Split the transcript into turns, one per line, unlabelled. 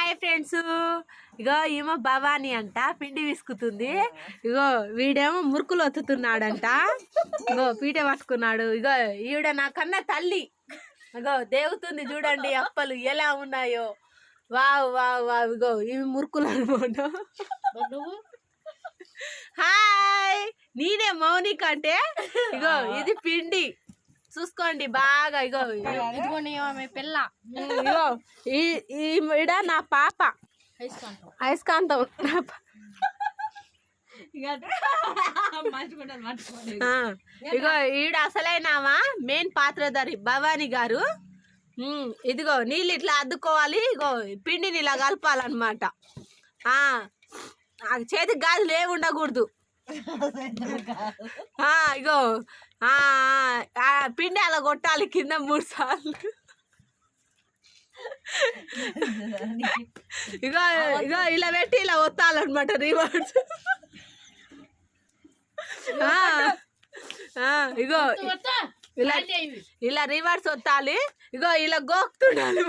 Hi friends, ఇగో ఈమె భవానీ అంట పిండి విసుకుతుంది. ఇగో వీడేమో మురుకులు ఒత్తుతున్నాడంట. ఇగో పీట పట్టుకున్నాడు. ఇగో ఈవిడ నాకన్నా తల్లి. ఇగో దేవుతుంది చూడండి అప్పలు ఎలా ఉన్నాయో. Wow wow wow. ఇగో ఇవి మురుకులు అనమాట. హాయ్, నేనే మౌనిక అంటే. ఇగో ఇది పిండి చూసుకోండి బాగా. ఇగో
పిల్ల,
ఇగో ఈడ నా పాప అయస్కాంతం. ఇగో ఈడ అసలైనవా మెయిన్ పాత్రధారి భవానీ గారు. ఇదిగో నీళ్ళు ఇట్లా అద్దుకోవాలి. ఇగో పిండిని ఇలా కలపాలన్నమాట. చేతికి గాజులు ఏమి ఉండకూడదు. ఇగో పిండి అలా కొట్టాలి కింద 3 సార్లు. ఇగో ఇగో ఇలా పెట్టి ఇలా ఒత్తాలన్నమాట రివర్స్. ఇగో ఇలా రివర్స్ ఒత్తాలి. ఇగో ఇలా గోకుతుండాలి.